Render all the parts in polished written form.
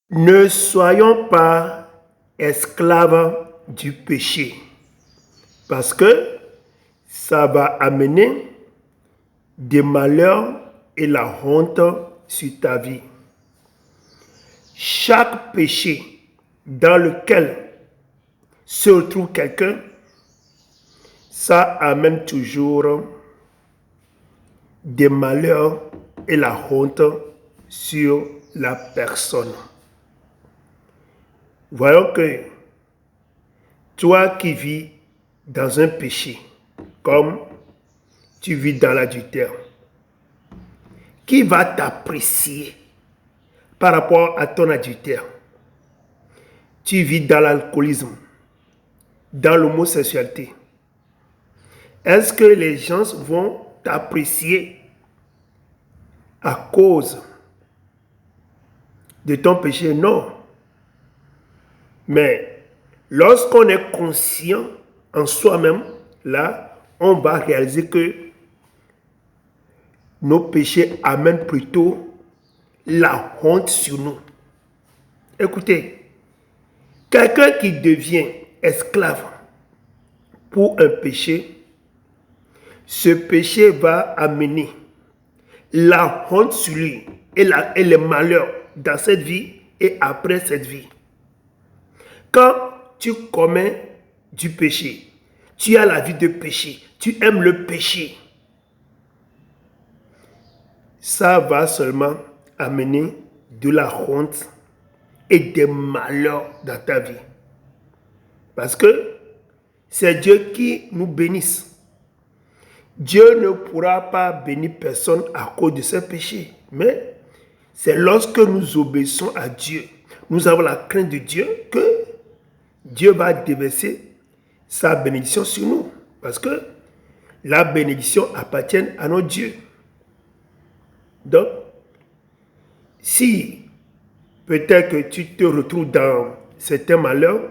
Ne soyons pas esclaves du péché, parce que ça va amener des malheurs et la honte sur ta vie. Chaque péché dans lequel se retrouve quelqu'un, ça amène toujours des malheurs et la honte sur la personne. Voyons que toi qui vis dans un péché, comme tu vis dans l'adultère, qui va t'apprécier par rapport à ton adultère? Tu vis dans l'alcoolisme, dans l'homosexualité. Est-ce que les gens vont t'apprécier à cause de ton péché? Non. Mais lorsqu'on est conscient en soi-même, là, on va réaliser que nos péchés amènent plutôt la honte sur nous. Écoutez, quelqu'un qui devient esclave pour un péché, ce péché va amener la honte sur lui et les malheurs dans cette vie et après cette vie. Quand tu commets du péché, tu as la vie de péché, tu aimes le péché, ça va seulement amener de la honte et des malheurs dans ta vie. Parce que c'est Dieu qui nous bénisse. Dieu ne pourra pas bénir personne à cause de ses péchés. Mais c'est lorsque nous obéissons à Dieu, nous avons la crainte de Dieu, que Dieu va déverser sa bénédiction sur nous. Parce que la bénédiction appartient à notre Dieu. Donc, si peut-être que tu te retrouves dans certains malheurs,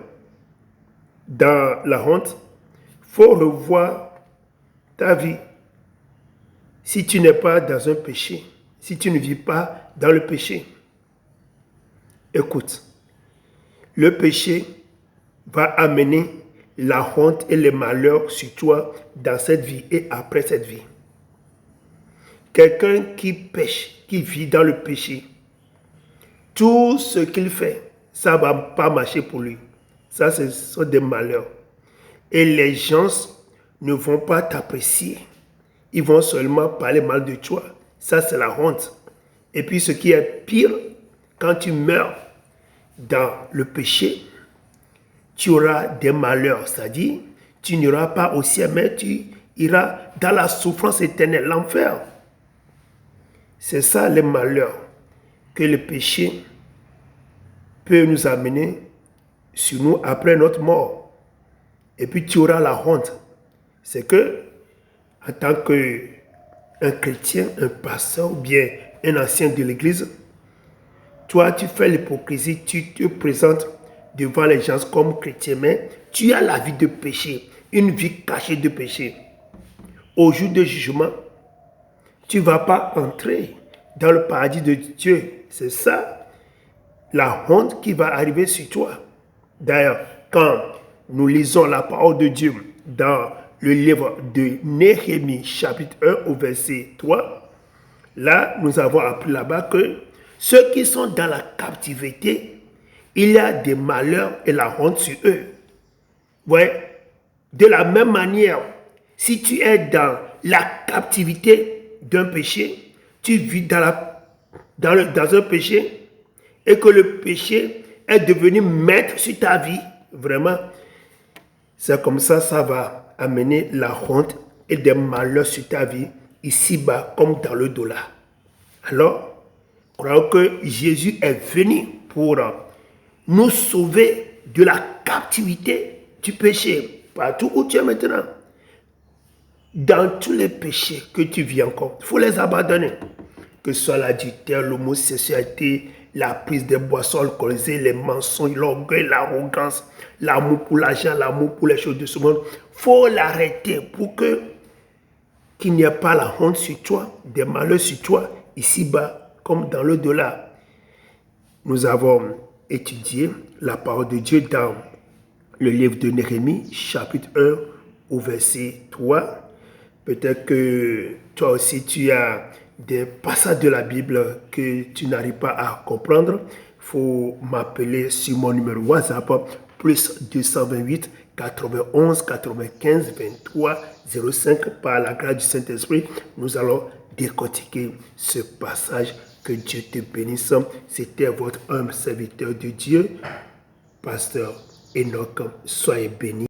dans la honte, il faut revoir ta vie. Si tu n'es pas dans un péché, si tu ne vis pas dans le péché, écoute, le péché va amener la honte et les malheurs sur toi dans cette vie et après cette vie. Quelqu'un qui pêche, qui vit dans le péché, tout ce qu'il fait, ça ne va pas marcher pour lui. Ça, ce sont des malheurs. Et les gens ne vont pas t'apprécier. Ils vont seulement parler mal de toi. Ça, c'est la honte. Et puis, ce qui est pire, quand tu meurs dans le péché, tu auras des malheurs. C'est-à-dire, tu n'iras pas au ciel, mais tu iras dans la souffrance éternelle, l'enfer. C'est ça les malheurs que le péché peut nous amener sur nous après notre mort. Et puis tu auras la honte. C'est que, en tant qu'un chrétien, un pasteur ou bien un ancien de l'église, toi tu fais l'hypocrisie, tu te présentes devant les gens comme chrétien, mais tu as la vie de péché, une vie cachée de péché. Au jour de jugement, tu ne vas pas entrer dans le paradis de Dieu. C'est ça, la honte qui va arriver sur toi. D'ailleurs, quand nous lisons la parole de Dieu dans le livre de Néhémie, chapitre 1 au verset 3, là, nous avons appris là-bas que ceux qui sont dans la captivité, il y a des malheurs et la honte sur eux. Ouais. De la même manière, si tu es dans la captivité d'un péché, tu vis dans un péché et que le péché est devenu maître sur ta vie, vraiment, c'est comme ça, ça va amener la honte et des malheurs sur ta vie, ici-bas comme dans le dos là. Alors, croyons que Jésus est venu pour nous sauver de la captivité du péché, partout où tu es maintenant. Dans tous les péchés que tu vis encore, il faut les abandonner. Que ce soit l'adultère, l'homosexualité, la prise des boissons alcoolisées, les mensonges, l'orgueil, l'arrogance, l'amour pour l'argent, l'amour pour les choses de ce monde. Il faut l'arrêter pour qu'il n'y ait pas la honte sur toi, des malheurs sur toi, ici-bas, comme dans le delà. nous avons étudié la parole de Dieu dans le livre de Néhémie, chapitre 1, au verset 3. Peut-être que toi aussi, tu as des passages de la Bible que tu n'arrives pas à comprendre. Il faut m'appeler sur mon numéro WhatsApp, plus 228 91 95 23 05. Par la grâce du Saint-Esprit, nous allons décortiquer ce passage. Que Dieu te bénisse. C'était votre humble serviteur de Dieu, Pasteur Enoch. Soyez bénis.